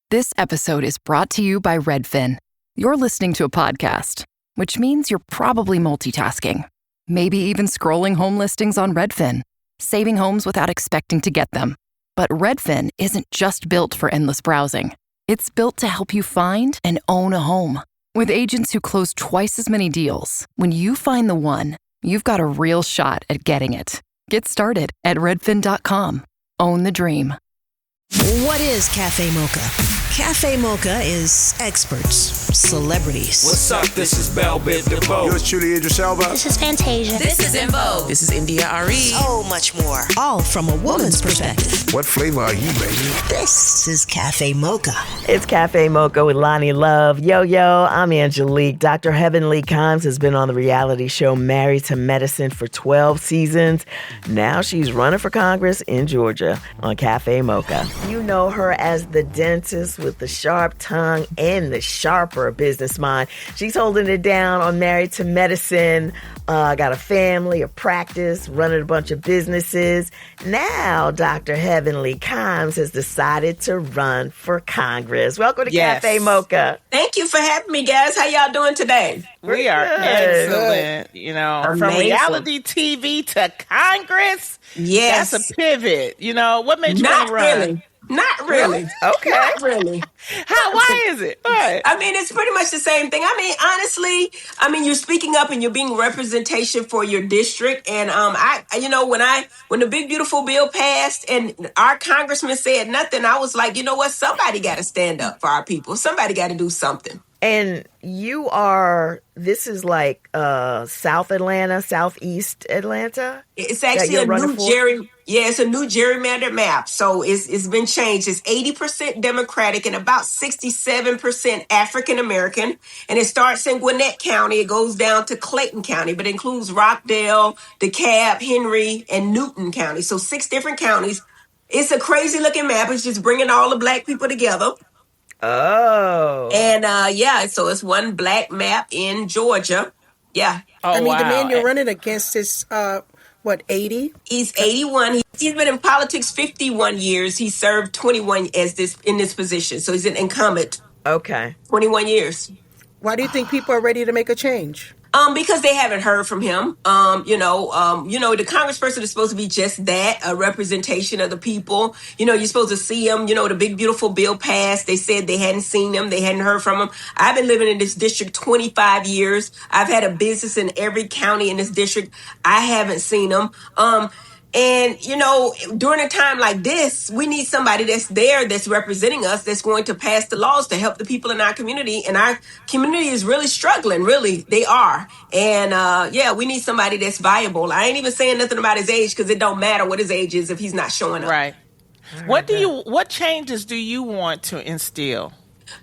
This episode is brought to you by Redfin. You're listening to a podcast, which means you're probably multitasking. Maybe even scrolling home listings on Redfin, saving homes without expecting to get them. But Redfin isn't just built for endless browsing. It's built to help you find and own a home. With agents who close twice as many deals, when you find the one, you've got a real shot at getting it. Get started at redfin.com. Own the dream. What is Café Mocha? Café Mocha is experts, celebrities. What's up? This is Belle Biv DeVoe. Yours truly, Idris Elba. This is Fantasia. This is In Vogue. This is India Ari. So much more. All from a woman's perspective. What flavor are you, baby? This is Café Mocha. It's Café Mocha with Lonnie Love. Yo, I'm Angelique. Dr. Heavenly Kimes has been on the reality show Married to Medicine for 12 seasons. Now she's running for Congress in Georgia on Café Mocha. You know her as the dentist with the sharp tongue and the sharper business mind. She's holding it down on Married to Medicine. Got a family, a practice, running a bunch of businesses. Now, Dr. Heavenly Kimes has decided to run for Congress. Welcome to Café Mocha. Thank you for having me, guys. How y'all doing today? We are excellent. You know, Amazing. From reality TV to Congress. Yes. That's a pivot. You know, what made you want to run? Not really. Okay. Not really. Why is it? What? I mean, it's pretty much the same thing. I mean, honestly, you're speaking up and you're being representation for your district. And when the big beautiful bill passed and our congressman said nothing, I was like, you know what? Somebody got to stand up for our people. Somebody got to do something. And this is like South Atlanta, Southeast Atlanta? It's actually it's a new gerrymandered map. So it's been changed. It's 80% Democratic and about 67% African American. And it starts in Gwinnett County. It goes down to Clayton County, but it includes Rockdale, DeKalb, Henry, and Newton County. So 6 different counties. It's a crazy looking map. It's just bringing all the black people together. Oh. And so it's one black map in Georgia. Yeah. Oh, the man you're running against is 80? He's 81. He's been in politics 51 years. He served 21 in this position. So he's an incumbent. Okay. 21 years. Why do you think people are ready to make a change? Because they haven't heard from him. The congressperson is supposed to be just that, a representation of the people. You know, you're supposed to see him. You know, the big, beautiful bill passed. They said they hadn't seen him. They hadn't heard from him. I've been living in this district 25 years. I've had a business in every county in this district. I haven't seen him. And, during a time like this, we need somebody that's there, that's representing us, that's going to pass the laws to help the people in our community. And our community is really struggling. Really, they are. And, we need somebody that's viable. I ain't even saying nothing about his age because it don't matter what his age is if he's not showing up. Right. What changes do you want to instill?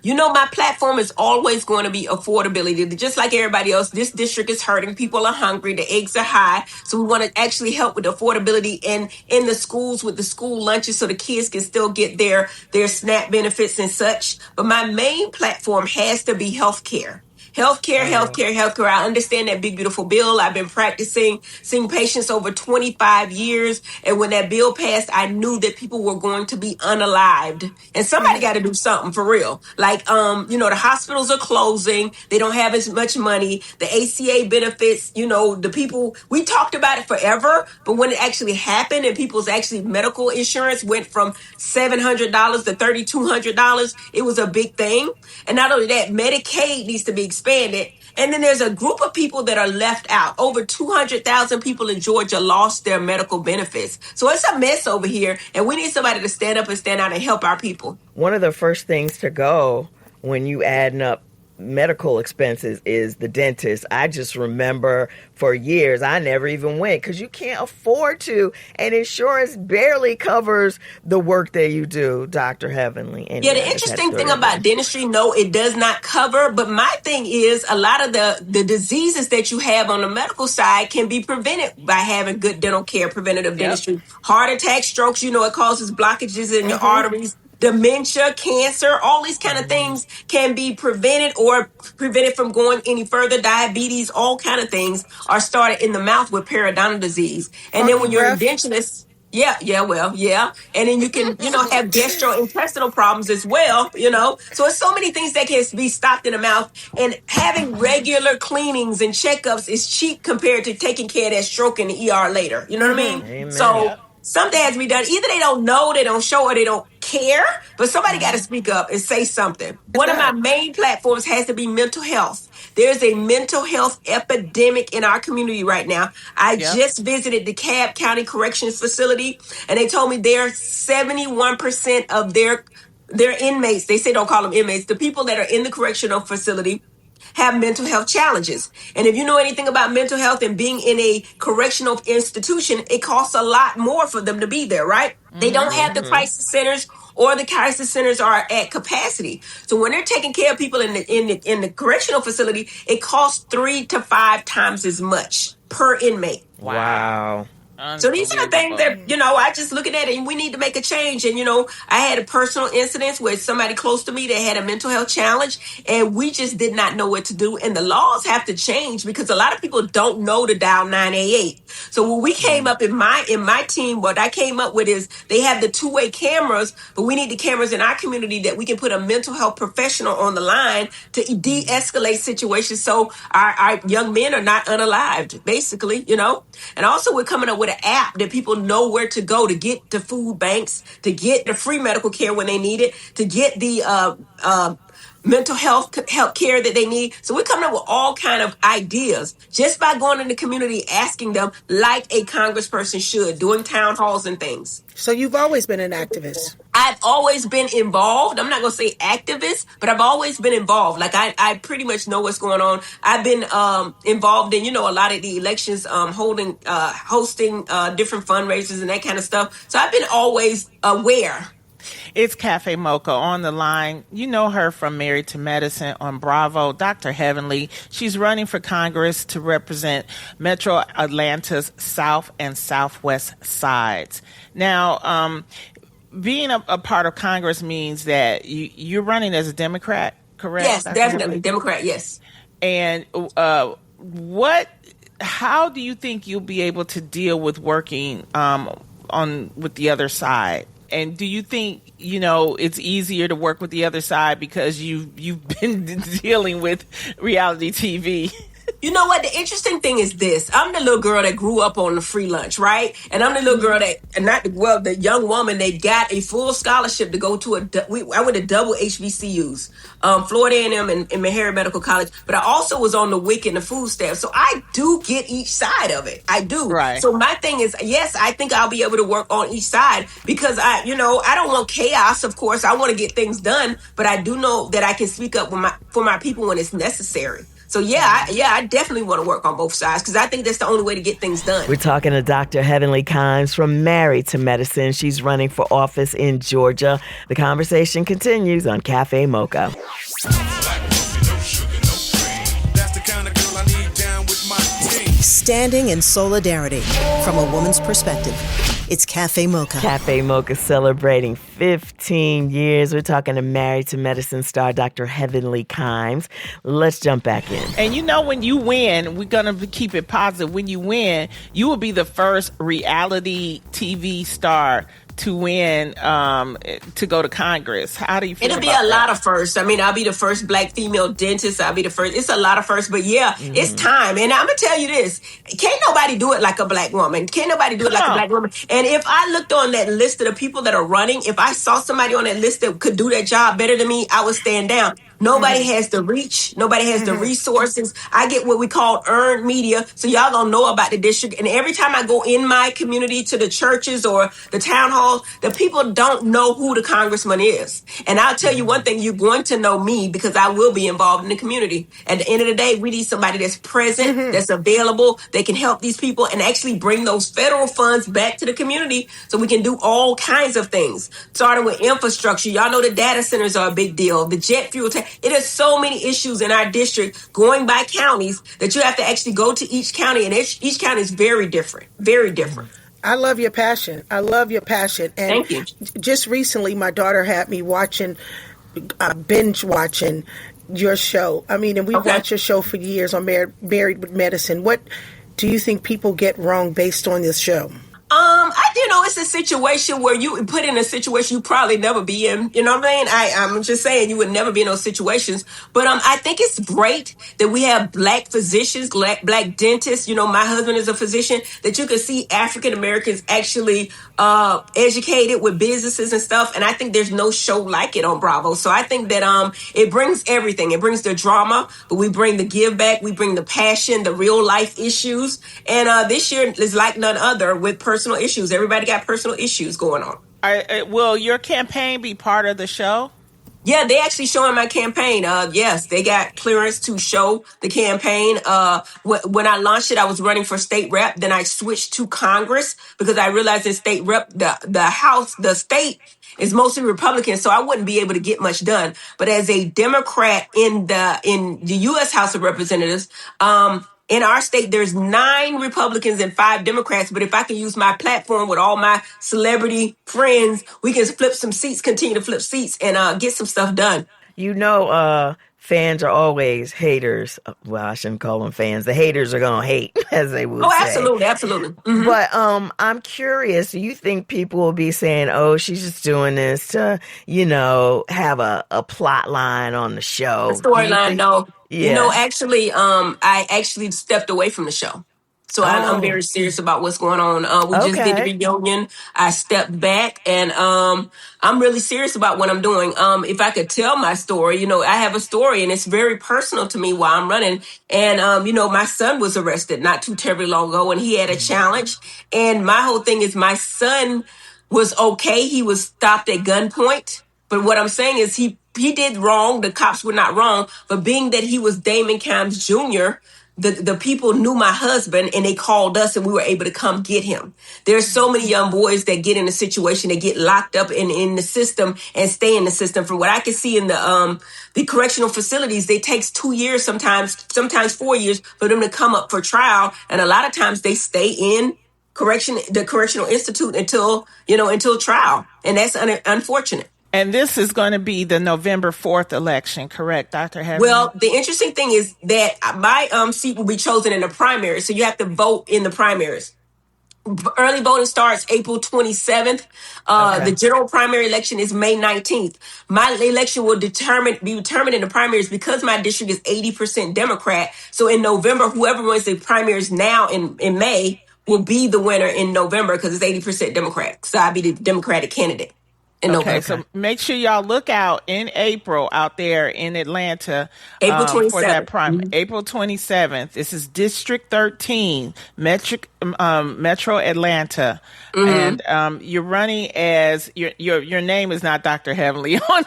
My platform is always going to be affordability. Just like everybody else, this district is hurting. People are hungry. The eggs are high. So we want to actually help with affordability in the schools with the school lunches so the kids can still get their SNAP benefits and such. But my main platform has to be healthcare. Healthcare. I understand that big, beautiful bill. I've been practicing, seeing patients over 25 years. And when that bill passed, I knew that people were going to be unalived. And somebody got to do something for real. Like, the hospitals are closing. They don't have as much money. The ACA benefits, the people, we talked about it forever. But when it actually happened and people's actually medical insurance went from $700 to $3,200, it was a big thing. And not only that, Medicaid needs to be expanded. And then there's a group of people that are left out. Over 200,000 people in Georgia lost their medical benefits. So it's a mess over here. And we need somebody to stand up and stand out and help our people. One of the first things to go when you adding up medical expenses is the dentist. I just remember for years I never even went because you can't afford to, and insurance barely covers the work that you do, Dr. Heavenly. The interesting thing about dentistry, no, it does not cover. But my thing is a lot of the diseases that you have on the medical side can be prevented by having good dental care, preventative dentistry. Heart attack, strokes, it causes blockages in your arteries. Dementia, cancer, all these kind of things can be prevented or prevented from going any further. Diabetes, all kind of things are started in the mouth with periodontal disease. And then when you're a dentist, Yeah. And then you can, have gastrointestinal problems as well. So it's so many things that can be stopped in the mouth. And having regular cleanings and checkups is cheap compared to taking care of that stroke in the ER later. You know what I mean? Amen. So Yep. something has to be done. Either they don't know, they don't show, or they don't care, but somebody got to speak up and say something. One of my main platforms has to be mental health. There's a mental health epidemic in our community right now. I Yep. just visited the Cobb County Corrections Facility, and they told me they're 71% of their inmates. They say don't call them inmates. The people that are in the correctional facility have mental health challenges. And if you know anything about mental health and being in a correctional institution, it costs a lot more for them to be there, right? They don't have the crisis centers, or the crisis centers are at capacity. So when they're taking care of people in the correctional facility, it costs 3 to 5 times as much per inmate. Wow. So these are the things that, I just looking at it, and we need to make a change. And, I had a personal incident with somebody close to me that had a mental health challenge, and we just did not know what to do. And the laws have to change because a lot of people don't know to dial 988. So when we came up in my team, what I came up with is they have the two-way cameras, but we need the cameras in our community that we can put a mental health professional on the line to de-escalate situations so our young men are not unalived, basically. And also we're coming up with an app that people know where to go to get the food banks, to get the free medical care when they need it, to get the mental health care that they need. So we're coming up with all kind of ideas just by going in the community, asking them like a congressperson should, doing town halls and things. So you've always been an activist. I've always been involved. I'm not going to say activist, but I've always been involved. Like I pretty much know what's going on. I've been involved in, a lot of the elections, hosting different fundraisers and that kind of stuff. So I've been always aware. It's Café Mocha on the line. You know her from Married to Medicine on Bravo, Dr. Heavenly. She's running for Congress to represent Metro Atlanta's South and Southwest sides. Now, being a part of Congress means that you're running as a Democrat, correct? Yes, Dr. definitely. Heavenly? Democrat, yes. And how do you think you'll be able to deal with working with the other side? And do you think, it's easier to work with the other side because you've been dealing with reality TV? You know what? The interesting thing is this. I'm the little girl that grew up on the free lunch, right? And I'm the little girl the young woman that got a full scholarship to go to I went to double HBCUs, Florida A&M and Meharry Medical College. But I also was on the WIC and the food staff. So I do get each side of it. I do. Right. So my thing is, yes, I think I'll be able to work on each side because I don't want chaos, of course. I want to get things done, but I do know that I can speak up for my people when it's necessary. So I definitely want to work on both sides because I think that's the only way to get things done. We're talking to Dr. Heavenly Kimes from Married to Medicine. She's running for office in Georgia. The conversation continues on Café Mocha. Standing in solidarity from a woman's perspective. It's Café Mocha. Café Mocha celebrating 15 years. We're talking to Married to Medicine star Dr. Heavenly Kimes. Let's jump back in. And when you win, we're going to keep it positive. When you win, you will be the first reality TV star to win to go to Congress. How do you feel? It'll be a lot of firsts. I mean, I'll be the first Black female dentist. I'll be the first. It's a lot of firsts, but it's time. And I'm gonna tell you this: can't nobody do it like a Black woman. Can't nobody do it like a Black woman. And if I looked on that list of the people that are running, if I saw somebody on that list that could do that job better than me, I would stand down. Nobody has the reach. Nobody has the resources. I get what we call earned media. So y'all gonna know about the district. And every time I go in my community to the churches or the town halls, the people don't know who the congressman is. And I'll tell you one thing, you're going to know me because I will be involved in the community. At the end of the day, we need somebody that's present, that's available, they can help these people and actually bring those federal funds back to the community so we can do all kinds of things. Starting with infrastructure. Y'all know the data centers are a big deal. The jet fuel tax. It is so many issues in our district going by counties that you have to actually go to each county, and each county is very different, very different. I love your passion. And Thank you. Just recently, my daughter had me binge watching your show. I mean, and we've watched your show for years on Married with Medicine. What do you think people get wrong based on this show? It's a situation where you put in a situation you probably never be in. You know what I mean? I'm just saying you would never be in those situations. But I think it's great that we have black physicians, black dentists. You know, my husband is a physician. That you can see African Americans actually educated with businesses and stuff. And I think there's no show like it on Bravo. So I think that it brings everything. It brings the drama, but we bring the give back. We bring the passion, the real life issues. And this year is like none other with personal issues. Everybody got personal issues going on. Will your campaign be part of the show? Yeah, they actually showing my campaign. Yes, they got clearance to show the campaign. When I launched it, I was running for state rep. Then I switched to Congress because I realized that state rep, the House, the state is mostly Republican, so I wouldn't be able to get much done. But as a Democrat in the U.S. House of Representatives, in our state, there's 9 Republicans and 5 Democrats. But if I can use my platform with all my celebrity friends, we can flip some seats, continue to flip seats, and get some stuff done. You know, fans are always haters. Well, I shouldn't call them fans. The haters are going to hate, as they will say. Oh, absolutely, absolutely. Mm-hmm. But I'm curious, do you think people will be saying, oh, she's just doing this to, have a plot line on the show? The storyline, no. Yeah. Actually, I actually stepped away from the show. So I'm very serious about what's going on. We just did the reunion. I stepped back, and I'm really serious about what I'm doing. If I could tell my story, I have a story, and it's very personal to me while I'm running. And, my son was arrested not too terribly long ago, and he had a challenge. And my whole thing is my son was okay. He was stopped at gunpoint. But what I'm saying is he did wrong. The cops were not wrong. But being that he was Damon Kimes Jr., the people knew my husband and they called us and we were able to come get him. There's so many young boys that get in a situation, they get locked up in the system and stay in the system. From what I can see in the correctional facilities, it takes 2 years, sometimes 4 years for them to come up for trial. And a lot of times they stay in the correctional institute until trial. And that's unfortunate. And this is going to be the November 4th election, correct, Dr. Heather? Well, the interesting thing is that my seat will be chosen in the primary, so you have to vote in the primaries. Early voting starts April 27th. The general primary election is May 19th. My election will be determined in the primaries because my district is 80% Democrat. So in November, whoever wins the primaries now in May will be the winner in November because it's 80% Democrat. So I'll be the Democratic candidate. Okay, so make sure y'all look out in April out there in Atlanta. April 27th. For that April 27th. This is District 13, Metro Atlanta. Mm-hmm. And you're running as, your name is not Dr. Heavenly on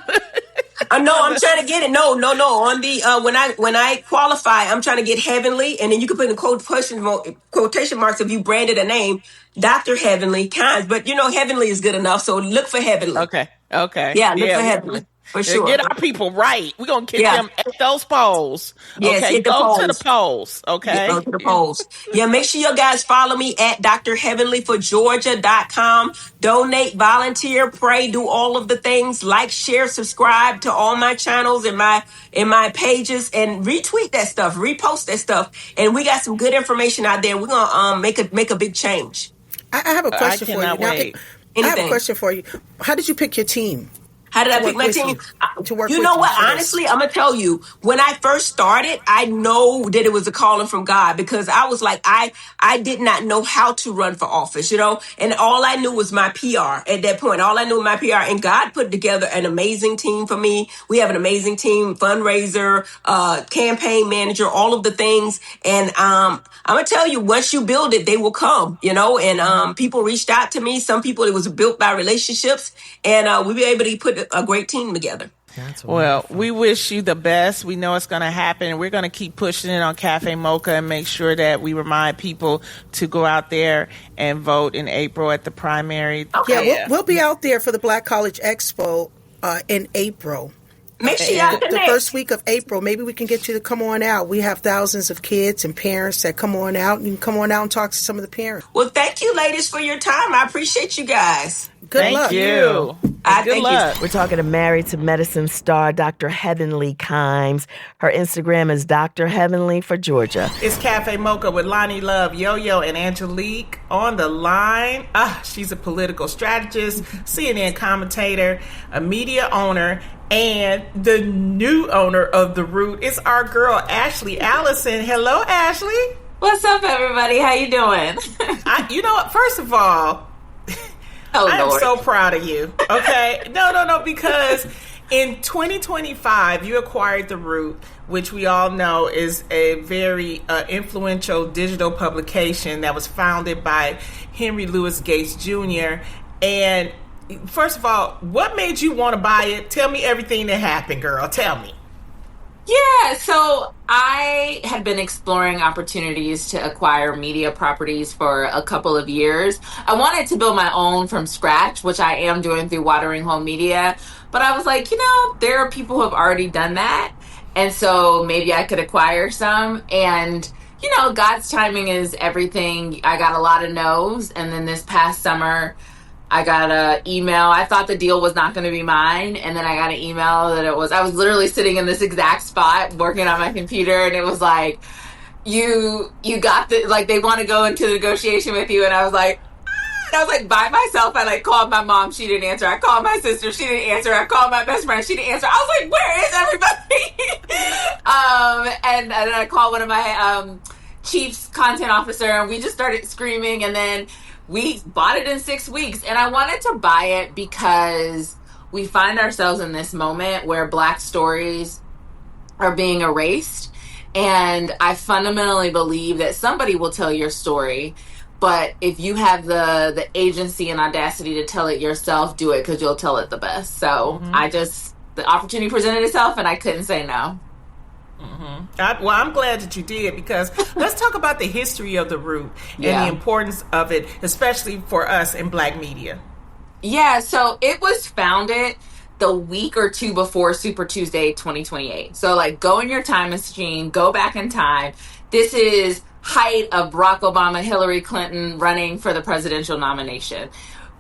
No, I'm trying to get it. No. On the when I qualify, I'm trying to get Heavenly, and then you can put in quotation marks if you branded a name, Dr. Heavenly Kimes. But Heavenly is good enough, so look for Heavenly. Okay. Yeah, look for Heavenly. For sure. Get our people right. We're going to get them at those polls. Yes, okay, go to the polls. Okay. Go to the polls. Yeah, make sure you guys follow me at drheavenlyforgeorgia.com. Donate, volunteer, pray, do all of the things. Like, share, subscribe to all my channels and my pages, and retweet that stuff, repost that stuff. And we got some good information out there. We're going to make a big change. I have a question for you. Wait. I have a question for you. How did you pick your team? How did I pick my team? To work you know what? Honestly, I'm going to tell you, when I first started, I know that it was a calling from God because I was like, I did not know how to run for office, and all I knew was my PR at that point. All I knew was my PR, and God put together an amazing team for me. We have an amazing team, fundraiser, campaign manager, all of the things. And I'm going to tell you, once you build it, they will come, and people reached out to me. Some people, it was built by relationships, and we were able to put a great team together. Well, we wish you the best. We know it's going to happen. We're going to keep pushing it on Café Mocha and make sure that we remind people to go out there and vote in April at the primary. Okay. Yeah, we'll be out there for the Black College Expo in April. Make sure y'all the first week of April. Maybe we can get you to come on out. We have thousands of kids and parents that come on out. And you can come on out and talk to some of the parents. Well, thank you, ladies, for your time. I appreciate you guys. Good luck. Thank you. Good thank luck. you. We're talking to Married to Medicine star Dr. Heavenly Kimes. Her Instagram is Dr. Heavenly for Georgia. It's Cafe Mocha with Lonnie Love, Yo-Yo, and Angelique on the line. She's a political strategist, CNN commentator, a media owner, and the new owner of The Root is our girl, Ashley Allison. Hello, Ashley. What's up, everybody? How you doing? You know what? First of all, I am so proud of you. Okay? No, because in 2025, you acquired The Root, which we all know is a very influential digital publication that was founded by Henry Louis Gates Jr. And first of all, what made you want to buy it? Tell me everything that happened, girl. Tell me. Yeah, so I had been exploring opportunities to acquire media properties for a couple of years. I wanted to build my own from scratch, which I am doing through Watering Hole Media. But I was like, there are people who have already done that. And so maybe I could acquire some. And, God's timing is everything. I got a lot of no's. And then this past summer, I got an email. I thought the deal was not going to be mine. And then I got an email that it was. I was literally sitting in this exact spot working on my computer. And it was like, you got they want to go into the negotiation with you. And I was like, by myself. I called my mom. She didn't answer. I called my sister. She didn't answer. I called my best friend. She didn't answer. I was like, where is everybody? And then I called one of my chief's content officer, and we just started screaming. And then we bought it in 6 weeks, and I wanted to buy it because we find ourselves in this moment where Black stories are being erased. And I fundamentally believe that somebody will tell your story, but if you have the agency and audacity to tell it yourself, do it, because you'll tell it the best. So the opportunity presented itself, and I couldn't say no. I'm glad that you did, because let's talk about the history of The Root and the importance of it, especially for us in Black media. Yeah, so it was founded the week or two before Super Tuesday 2028. So go in your time machine, go back in time. This is height of Barack Obama, Hillary Clinton running for the presidential nomination.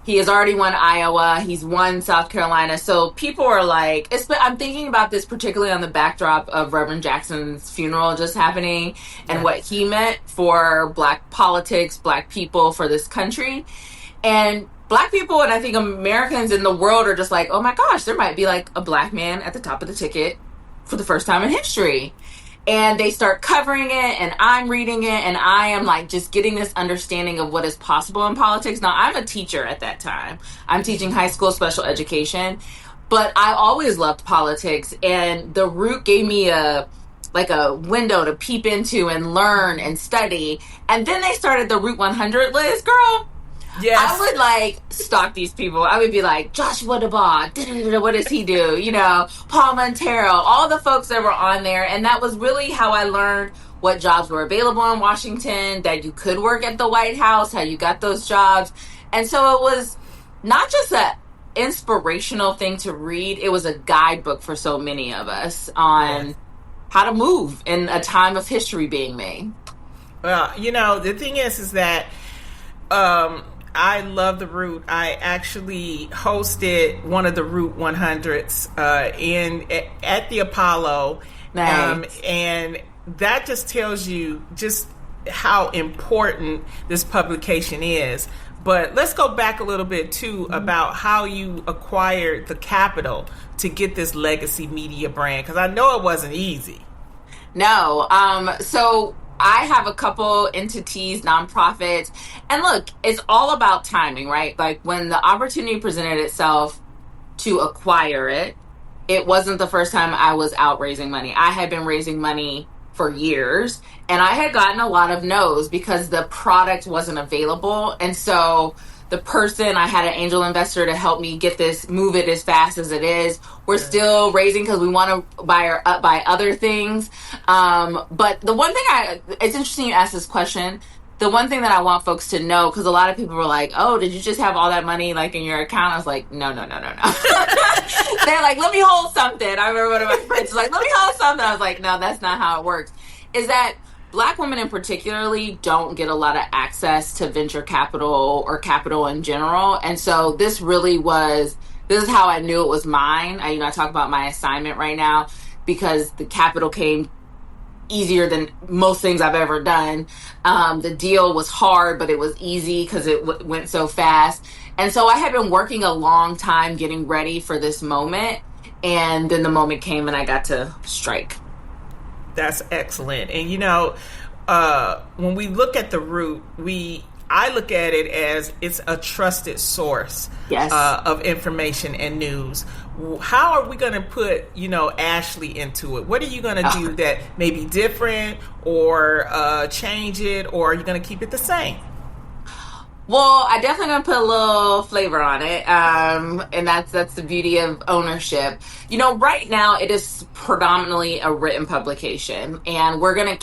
He has already won Iowa. He's won South Carolina. So people are like, I'm thinking about this particularly on the backdrop of Reverend Jackson's funeral just happening and what he meant for Black politics, Black people, for this country. And Black people, and I think Americans in the world, are just like, oh my gosh, there might be a Black man at the top of the ticket for the first time in history. And they start covering it, and I'm reading it, and I am just getting this understanding of what is possible in politics. Now, I'm a teacher at that time. I'm teaching high school special education, but I always loved politics, and The Root gave me a window to peep into and learn and study. And then they started the Root 100 list, girl. Yes. I would stalk these people. I would be like, Joshua DeBaugh, what does he do? Paul Montero, all the folks that were on there. And that was really how I learned what jobs were available in Washington, that you could work at the White House, how you got those jobs. And so it was not just an inspirational thing to read. It was a guidebook for so many of us on how to move in a time of history being made. Well, the thing is that I love The Root. I actually hosted one of the Root 100s at the Apollo. Nice. And that just tells you just how important this publication is. But let's go back a little bit, too, about how you acquired the capital to get this legacy media brand, because I know it wasn't easy. No. So I have a couple entities, nonprofits, and look, it's all about timing, right? When the opportunity presented itself to acquire it, it wasn't the first time I was out raising money. I had been raising money for years, and I had gotten a lot of no's because the product wasn't available. And so the person, I had an angel investor to help me get this, move it as fast as it is. We're still raising because we want to buy other things. But the one thing it's interesting you asked this question. The one thing that I want folks to know, because a lot of people were like, oh, did you just have all that money in your account? I was like, no. They're like, let me hold something. I remember one of my friends was like, let me hold something. I was like, no, that's not how it works. Is that Black women in particularly don't get a lot of access to venture capital or capital in general. And so this is how I knew it was mine. I talk about my assignment right now because the capital came easier than most things I've ever done. The deal was hard, but it was easy because it went so fast. And so I had been working a long time getting ready for this moment. And then the moment came and I got to strike. That's excellent. And when we look at the Root, I look at it as it's a trusted source of information and news. How are we going to put, Ashley into it? What are you going to do that may be different or change it, or are you going to keep it the same? Well, I definitely gonna put a little flavor on it, and that's the beauty of ownership. Right now it is predominantly a written publication, and we're gonna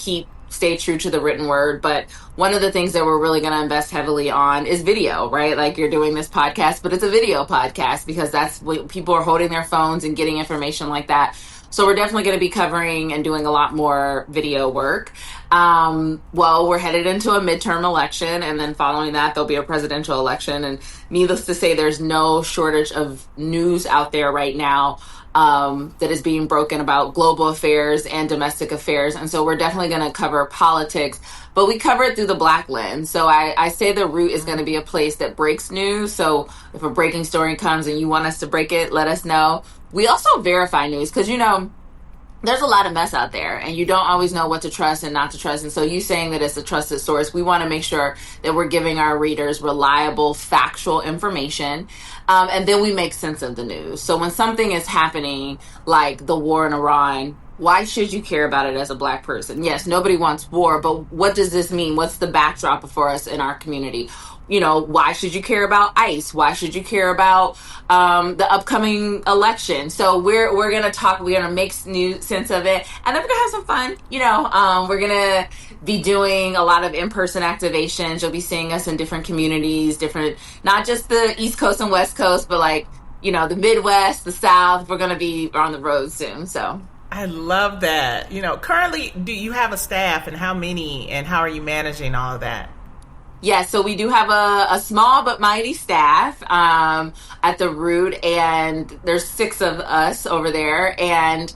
stay true to the written word. But one of the things that we're really gonna invest heavily on is video, right? Like you're doing this podcast, but it's a video podcast because that's what people are holding their phones and getting information like that. So we're definitely going to be covering and doing a lot more video work. We're headed into a midterm election, and then following that, there'll be a presidential election. And needless to say, there's no shortage of news out there right now that is being broken about global affairs and domestic affairs. And so we're definitely going to cover politics, but we cover it through the Black lens. So I say the Root is going to be a place that breaks news. So if a breaking story comes and you want us to break it, let us know. We also verify news because, there's a lot of mess out there and you don't always know what to trust and not to trust. And so you saying that it's a trusted source, we want to make sure that we're giving our readers reliable, factual information. And then we make sense of the news. So when something is happening like the war in Iran, why should you care about it as a Black person? Yes, nobody wants war, but what does this mean? What's the backdrop for us in our community? Why should you care about ICE? Why should you care about the upcoming election? So we're going to talk, we're going to make new sense of it, and then we're going to have some fun. We're going to be doing a lot of in-person activations. You'll be seeing us in different communities, not just the East Coast and West Coast, but the Midwest, the South. We're going to be on the road soon, so. I love that. Currently, do you have a staff, and how many, and how are you managing all of that? Yeah, so we do have a small but mighty staff at the Root, and there's 6 of us over there, and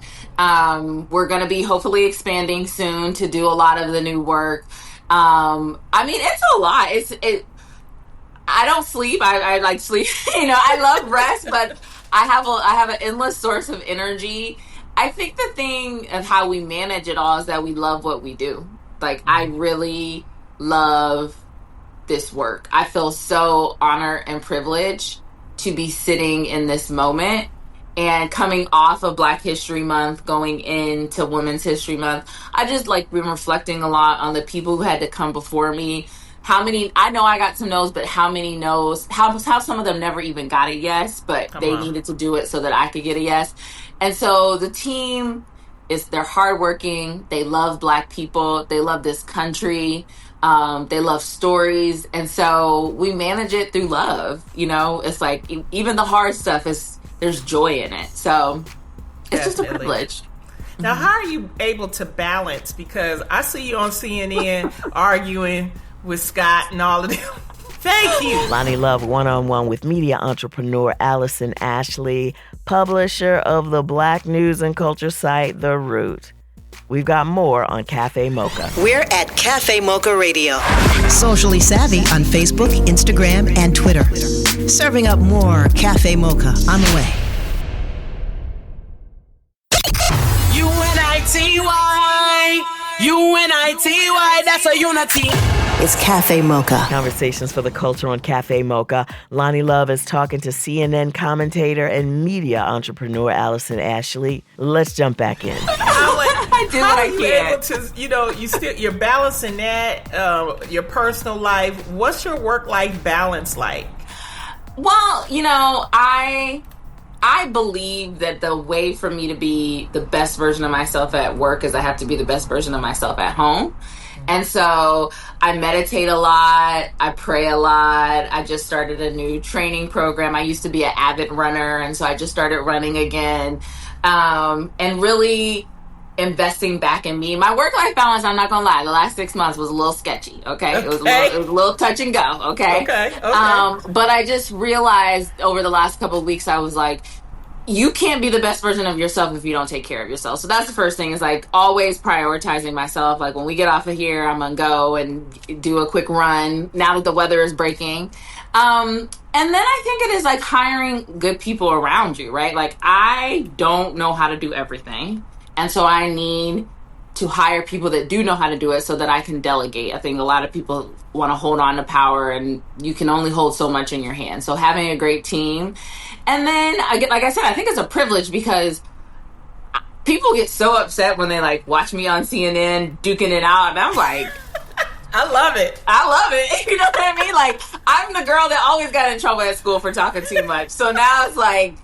we're going to be hopefully expanding soon to do a lot of the new work. It's a lot. I don't sleep. I like sleep. I love rest, but I have an endless source of energy. I think the thing of how we manage it all is that we love what we do. Like, I really love this work. I feel so honored and privileged to be sitting in this moment and coming off of Black History Month, going into Women's History Month. I just been reflecting a lot on the people who had to come before me. How many, I know I got some no's, but how many no's, how some of them never even got a yes, but they needed to do it so that I could get a yes. And so the team they're hardworking. They love Black people. They love this country. They love stories. And so we manage it through love. It's like, even the hard stuff there's joy in it. So it's just a privilege. Now, how are you able to balance? Because I see you on CNN arguing with Scott and all of them. Thank you. Lonnie Love one-on-one with media entrepreneur Allison Ashley, publisher of the Black news and culture site, The Root. We've got more on Café Mocha. We're at Café Mocha Radio. Socially savvy on Facebook, Instagram, and Twitter. Serving up more Café Mocha on the way. UNITY, UNITY, that's a unity. It's Café Mocha. Conversations for the culture on Café Mocha. Lonnie Love is talking to CNN commentator and media entrepreneur Allison Ashley. Let's jump back in. I do what I can. You're balancing that, your personal life. What's your work-life balance like? Well, I believe that the way for me to be the best version of myself at work is I have to be the best version of myself at home. And so I meditate a lot. I pray a lot. I just started a new training program. I used to be an avid runner, and so I just started running again. And really, investing back in me. My work-life balance, I'm not gonna lie, the last 6 months was a little sketchy. Okay, it was a little touch and go. Okay. But I just realized over the last couple of weeks, I was like, you can't be the best version of yourself if you don't take care of yourself. So that's the first thing, is like always prioritizing myself. Like when we get off of here, I'm gonna go and do a quick run now that the weather is breaking. And then I think it is like hiring good people around you, right? Like I don't know how to do everything. And so I need to hire people that do know how to do it so that I can delegate. I think a lot of people want to hold on to power, and you can only hold so much in your hand. So having a great team. And then, like I said, I think it's a privilege because people get so upset when they like watch me on CNN duking it out. And I'm like, I love it. I love it. You know what I mean? Like, I'm the girl that always got in trouble at school for talking too much. So now it's like,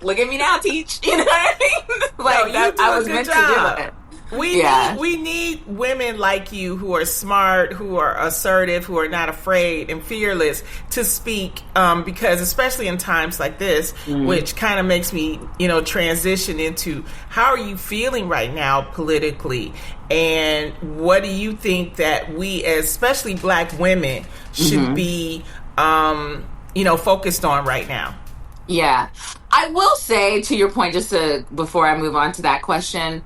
look at me now, teach. You know what I mean? Like, no, I was meant to do that. We need women like you who are smart, who are assertive, who are not afraid and fearless to speak, because especially in times like this, which kind of makes me, transition into how are you feeling right now politically, and what do you think that we, especially Black women, should be, focused on right now? Yeah. I will say, to your point, before I move on to that question,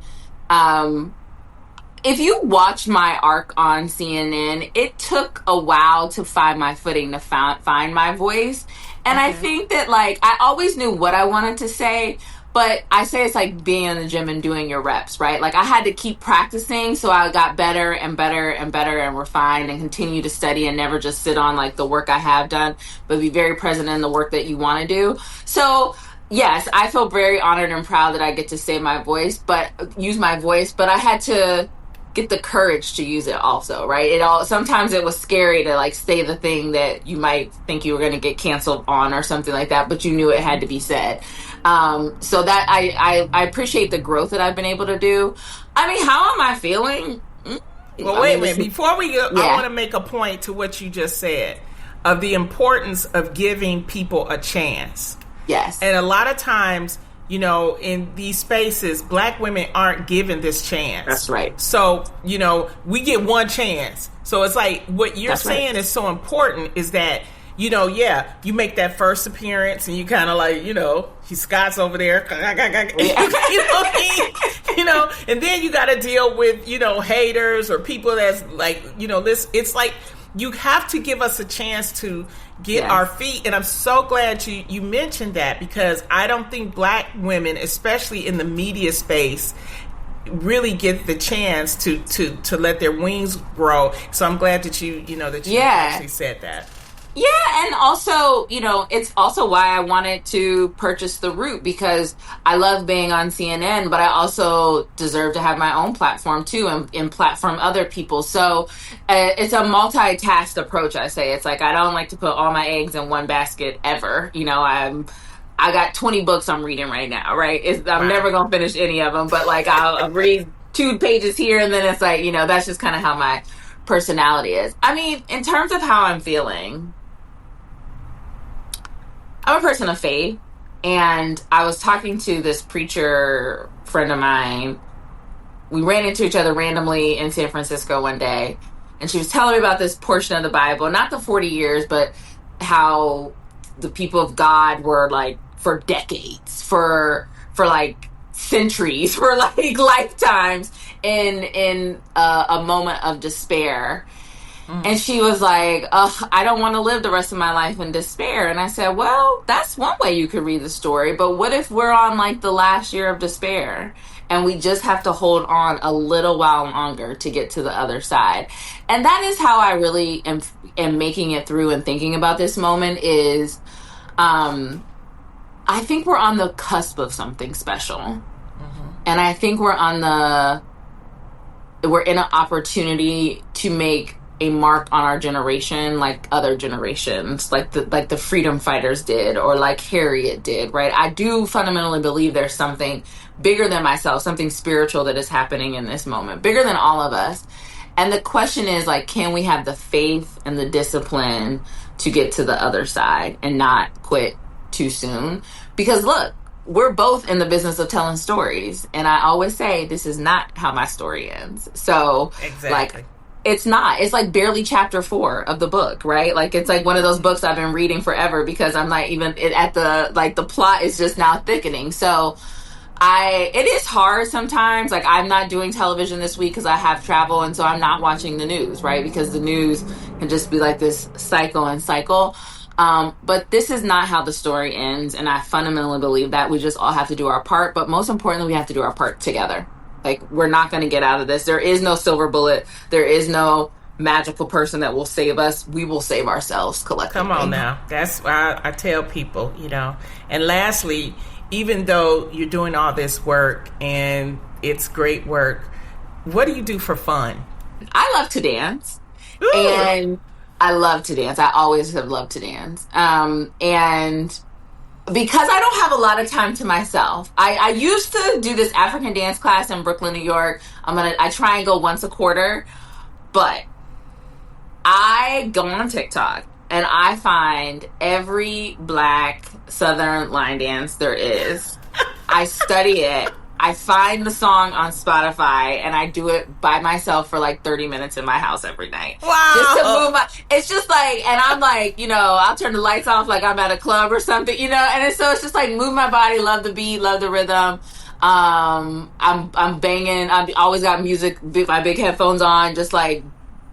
if you watched my arc on CNN, it took a while to find my footing, to find my voice. And I think that, like, I always knew what I wanted to say, but I say it's like being in the gym and doing your reps, right? Like, I had to keep practicing, so I got better and better and better and refined and continue to study and never just sit on, like, the work I have done, but be very present in the work that you want to do. So yes, I feel very honored and proud that I get to use my voice, but I had to get the courage to use it also, right? Sometimes it was scary to like say the thing that you might think you were going to get canceled on or something like that, but you knew it had to be said. So that I appreciate the growth that I've been able to do. I mean, how am I feeling? Well, wait a minute. Before we go, I want to make a point to what you just said of the importance of giving people a chance. Yes. And a lot of times, in these spaces, Black women aren't given this chance. That's right. So, we get one chance. So it's like what you're saying is so important is that, you make that first appearance and you kind of like, he's Scott's over there. And then you got to deal with, haters or people that's like, it's like you have to give us a chance to get our feet. And I'm so glad you mentioned that, because I don't think Black women, especially in the media space, really get the chance to let their wings grow. So I'm glad that you actually said that. Yeah, and also, it's also why I wanted to purchase The Root, because I love being on CNN, but I also deserve to have my own platform too, and platform other people. So it's a multitasked approach, I say. It's like I don't like to put all my eggs in one basket ever. I got 20 books I'm reading right now, right? I'm never going to finish any of them, but like I'll read 2 pages here, and then it's like, that's just kind of how my personality is. I mean, in terms of how I'm feeling, I'm a person of faith, and I was talking to this preacher friend of mine. We ran into each other randomly in San Francisco one day, and she was telling me about this portion of the Bible, not the 40 years, but how the people of God were like for decades, for like centuries, for like lifetimes in a moment of despair. And she was like, I don't want to live the rest of my life in despair. And I said, well, that's one way you could read the story. But what if we're on like the last year of despair and we just have to hold on a little while longer to get to the other side? And that is how I really am making it through and thinking about this moment is, I think we're on the cusp of something special. And I think we're in an opportunity to make a mark on our generation, like other generations, like the freedom fighters did, or like Harriet did, right? I do fundamentally believe there's something bigger than myself, something spiritual that is happening in this moment, bigger than all of us. And the question is, like, can we have the faith and the discipline to get to the other side and not quit too soon? Because look, we're both in the business of telling stories. And I always say, this is not how my story ends. So, Exactly. like, it's not. It's like barely chapter 4 of the book, right? Like, it's like one of those books I've been reading forever because I'm not even at the, like, the plot is just now thickening. So, it is hard sometimes. Like, I'm not doing television this week because I have travel, and so I'm not watching the news, right? Because the news can just be like this cycle and cycle. But this is not how the story ends, and I fundamentally believe that we just all have to do our part. But most importantly, we have to do our part together. Like, we're not going to get out of this. There is no silver bullet. There is no magical person that will save us. We will save ourselves collectively. Come on now. That's why I tell people, you know. And lastly, even though you're doing all this work and it's great work, what do you do for fun? I love to dance. Ooh. And I love to dance. I always have loved to dance. And because I don't have a lot of time to myself, I used to do this African dance class in Brooklyn, New York. I try and go once a quarter, but I go on TikTok and I find every Black Southern line dance there is. I study it. I find the song on Spotify and I do it by myself for like 30 minutes in my house every night. Wow. Just to move it's just like, and I'm like, you know, I'll turn the lights off like I'm at a club or something, you know, and so it's just like move my body, love the beat, love the rhythm. I'm banging. I've always got music, my big headphones on, just like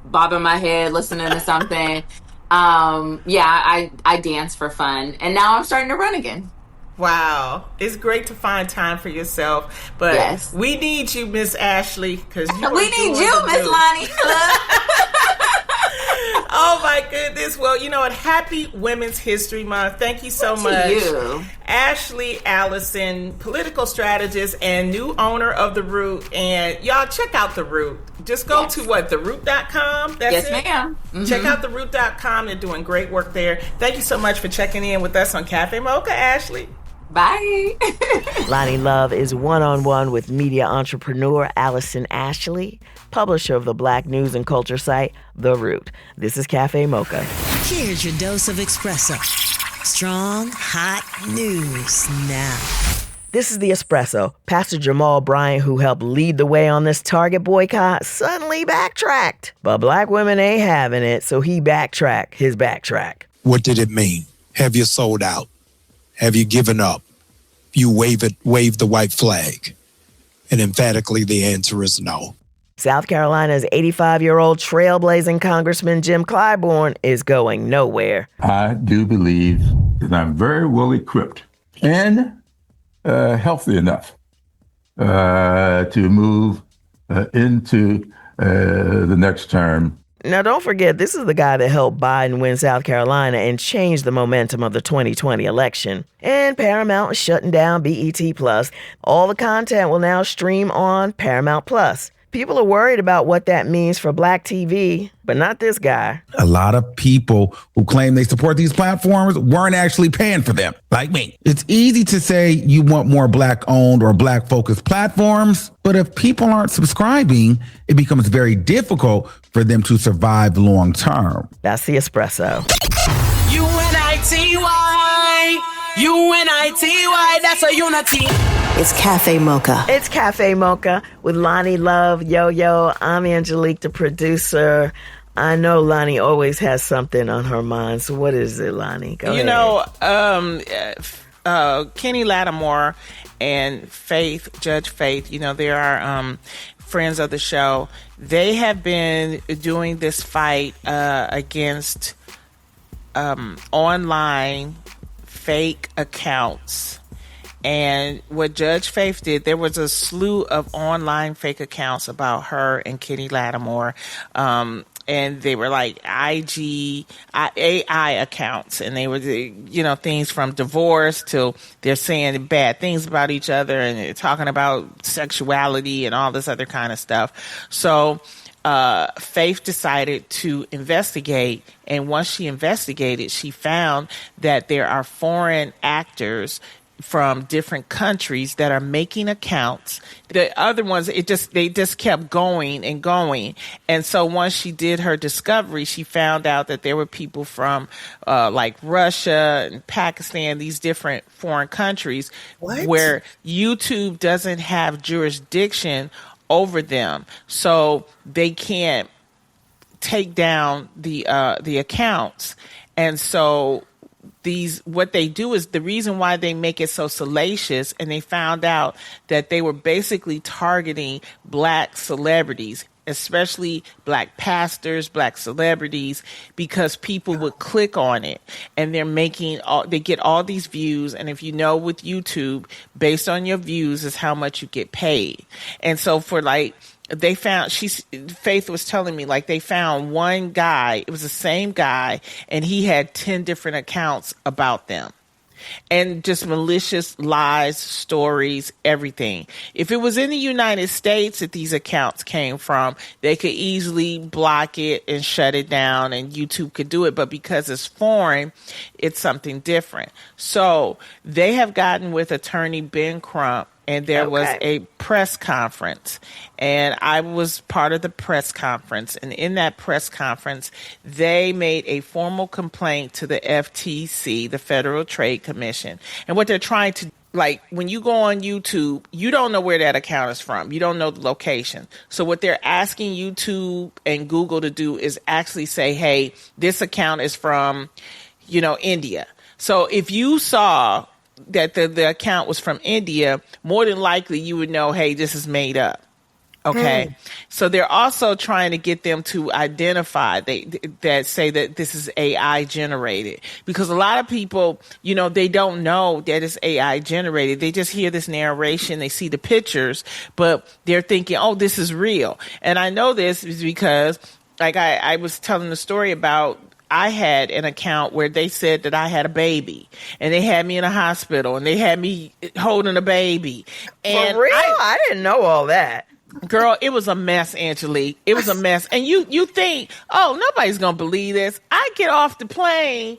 bobbing my head, listening to something. I dance for fun. And now I'm starting to run again. Wow. It's great to find time for yourself. But yes, we need you, Miss Ashley, because we need you, Miss Lonnie. Oh my goodness. Well, you know what? Happy Women's History Month. Thank you so much. You. Ashley Allison, political strategist and new owner of The Root. And y'all check out The Root. Just go to theroot.com. That's yes, it. ma'am. Mm-hmm. Check out theroot.com. They're doing great work there. Thank you so much for checking in with us on Café Mocha, Ashley. Bye. Lonnie Love is one-on-one with media entrepreneur Allison Ashley, publisher of the Black news and culture site, The Root. This is Café Mocha. Here's your dose of espresso. Strong, hot news now. This is The Espresso. Pastor Jamal Bryant, who helped lead the way on this Target boycott, suddenly backtracked. But Black women ain't having it, so he backtracked his backtrack. What did it mean? Have you sold out? Have you given up? You wave the white flag? And emphatically, the answer is no. South Carolina's 85-year-old trailblazing Congressman Jim Clyburn is going nowhere. I do believe that I'm very well equipped and healthy enough to move into the next term. Now, don't forget, this is the guy that helped Biden win South Carolina and change the momentum of the 2020 election. And Paramount is shutting down BET+. All the content will now stream on Paramount+. People are worried about what that means for Black TV, but not this guy. A lot of people who claim they support these platforms weren't actually paying for them, like me. It's easy to say you want more Black-owned or Black-focused platforms, but if people aren't subscribing, it becomes very difficult for them to survive long-term. That's The Espresso. UNITY, UNITY, that's a unity. It's Café Mocha. It's Café Mocha with Lonnie Love, Yo-Yo. I'm Angelique, the producer. I know Lonnie always has something on her mind. So what is it, Lonnie? Go ahead. You know, Kenny Lattimore and Judge Faith, you know, they are friends of the show. They have been doing this fight against online fake accounts. And what Judge Faith did, there was a slew of online fake accounts about her and Kenny Lattimore. And they were like AI accounts. And they were, you know, things from divorce to they're saying bad things about each other and they're talking about sexuality and all this other kind of stuff. So Faith decided to investigate. And once she investigated, she found that there are foreign actors from different countries that are making accounts. The other ones, they just kept going and going. And so once she did her discovery, she found out that there were people from like Russia and Pakistan, these different foreign countries where YouTube doesn't have jurisdiction over them. So they can't take down the accounts. And so what they do is, the reason why they make it so salacious, and they found out that they were basically targeting black celebrities, especially black pastors, black celebrities, because people would click on it, and they get all these views. And if you know, with YouTube, based on your views is how much you get paid. And so for Faith was telling me, like, they found one guy, it was the same guy, and he had 10 different accounts about them. And just malicious lies, stories, everything. If it was in the United States that these accounts came from, they could easily block it and shut it down, and YouTube could do it. But because it's foreign, it's something different. So they have gotten with attorney Ben Crump, and there was a press conference, and I was part of the press conference. And in that press conference, they made a formal complaint to the FTC, the Federal Trade Commission. And what they're trying to, like, when you go on YouTube, you don't know where that account is from. You don't know the location. So what they're asking YouTube and Google to do is actually say, hey, this account is from, India. So if you saw that the account was from India, more than likely you would know, hey, this is made up. Okay. So they're also trying to get them to identify that say that this is AI generated, because a lot of people, they don't know that it's AI generated. They just hear this narration, they see the pictures, but they're thinking, oh, this is real. And I know this is because, like, I was telling the story about, I had an account where they said that I had a baby, and they had me in a hospital, and they had me holding a baby. And for real? I didn't know all that. Girl, it was a mess, Angelique. It was a mess. And you think, oh, nobody's going to believe this. I get off the plane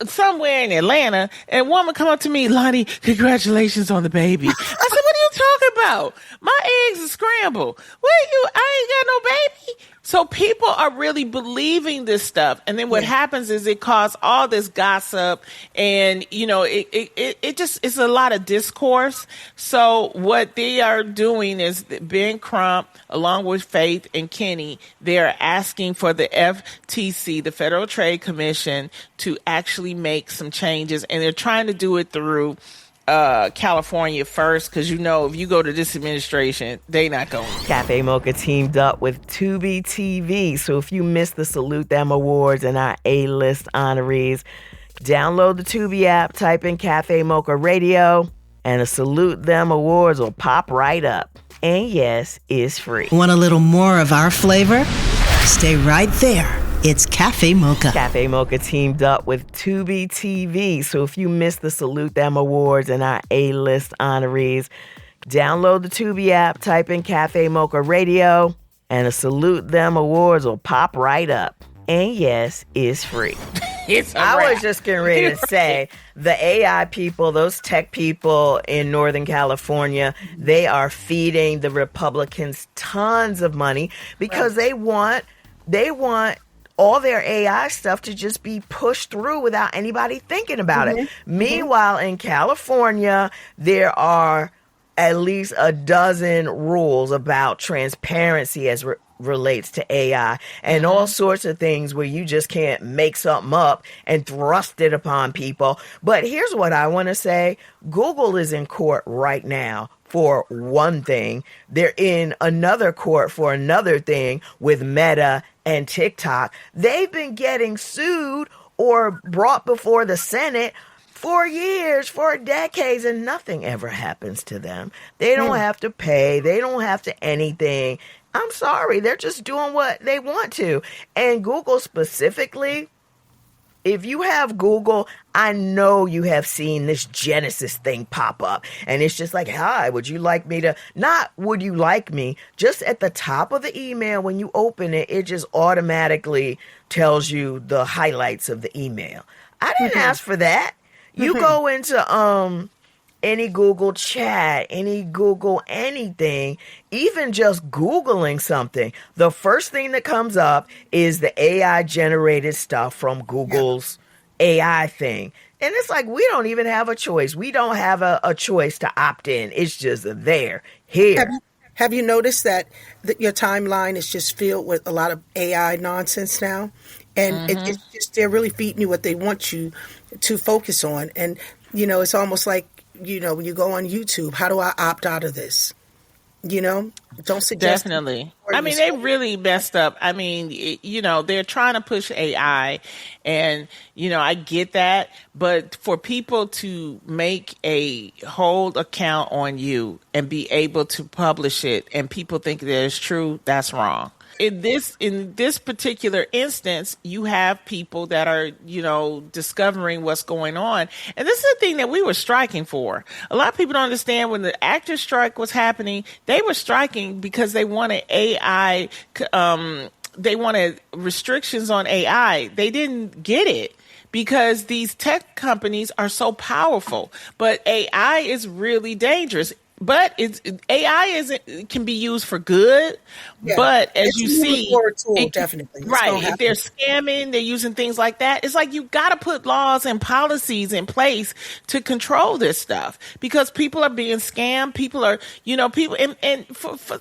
somewhere in Atlanta, and a woman come up to me, Lonnie, congratulations on the baby. I said, what are you talking about? My eggs are scrambled. I ain't got no baby. So people are really believing this stuff. And then what happens is it causes all this gossip, and, it's a lot of discourse. So what they are doing is Ben Crump, along with Faith and Kenny, they are asking for the FTC, the Federal Trade Commission, to actually make some changes. And they're trying to do it through California first, because if you go to this administration, they not going. Café Mocha teamed up with Tubi TV, so if you missed the Salute Them Awards and our A-list honorees, download the Tubi app, type in Café Mocha Radio, and the Salute Them Awards will pop right up. And yes, it's free. Want a little more of our flavor? Stay right there. It's Café Mocha. Café Mocha teamed up with Tubi TV. So if you missed the Salute Them Awards and our A-list honorees, download the Tubi app, type in Café Mocha Radio, and the Salute Them Awards will pop right up. And yes, it's free. I was just getting ready to say, the AI people, those tech people in Northern California, they are feeding the Republicans tons of money because they want all their AI stuff to just be pushed through without anybody thinking about it. Meanwhile, in California, there are at least a dozen rules about transparency as relates to AI and all sorts of things where you just can't make something up and thrust it upon people. But here's what I want to say. Google is in court right now for one thing. They're in another court for another thing with Meta and TikTok. They've been getting sued or brought before the Senate for years, for decades, and nothing ever happens to them. They don't have to pay. They don't have to anything. I'm sorry. They're just doing what they want to. And Google specifically, if you have Google, I know you have seen this Genesis thing pop up. And it's just like, hi, would you like me to, not would you like me, just at the top of the email, when you open it, it just automatically tells you the highlights of the email. I didn't ask for that. You go into any Google chat, any Google anything, even just Googling something, the first thing that comes up is the AI generated stuff from Google's AI thing. And it's like, we don't even have a choice. We don't have a choice to opt in. It's just there, here. Have you noticed that your timeline is just filled with a lot of AI nonsense now? And it's just, they're really feeding you what they want you to focus on. And, it's almost like, when you go on YouTube, how do I opt out of this? Don't suggest. Definitely. I mean, they really messed up. I mean, they're trying to push AI and, I get that. But for people to make a whole account on you and be able to publish it and people think that it's true, that's wrong. In this particular instance, you have people that are, discovering what's going on. And this is the thing that we were striking for. A lot of people don't understand when the actors' strike was happening, they were striking because they wanted AI, they wanted restrictions on AI. They didn't get it because these tech companies are so powerful. But AI is really dangerous. But AI can be used for good. Yeah. But as you see, definitely right. If they're scamming, they're using things like that. It's like you got to put laws and policies in place to control this stuff because people are being scammed. People are, people and for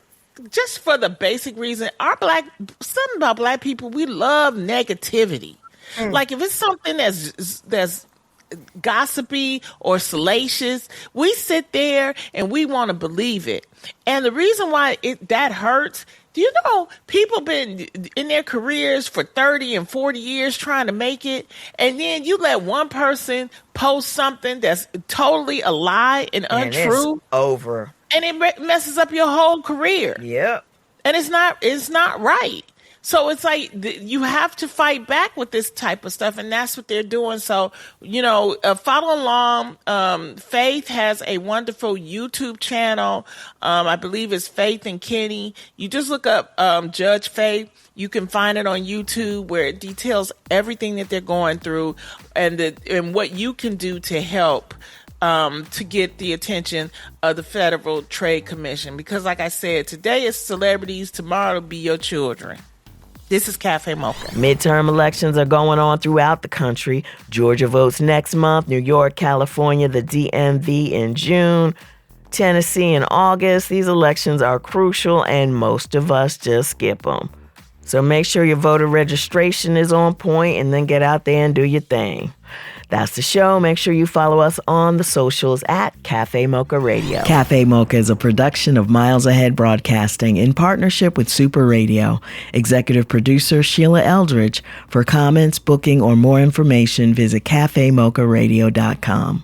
just for the basic reason, something about black people, we love negativity. Like if it's something that's gossipy or salacious, we sit there and we want to believe it. And the reason why that hurts, do you know people been in their careers for 30 and 40 years trying to make it, and then you let one person post something that's totally a lie and untrue, and it's over, and it messes up your whole career. Yep. And it's not right. So it's like you have to fight back with this type of stuff, and that's what they're doing. So, follow along. Faith has a wonderful YouTube channel. I believe it's Faith and Kenny. You just look up Judge Faith. You can find it on YouTube where it details everything that they're going through and what you can do to help to get the attention of the Federal Trade Commission. Because like I said, today is celebrities, tomorrow will be your children. This is Café Mocha. Midterm elections are going on throughout the country. Georgia votes next month, New York, California, the DMV in June, Tennessee in August. These elections are crucial, and most of us just skip them. So make sure your voter registration is on point and then get out there and do your thing. That's the show. Make sure you follow us on the socials at Café Mocha Radio. Café Mocha is a production of Miles Ahead Broadcasting in partnership with Super Radio. Executive producer Sheila Eldridge. For comments, booking, or more information, visit cafemocharadio.com.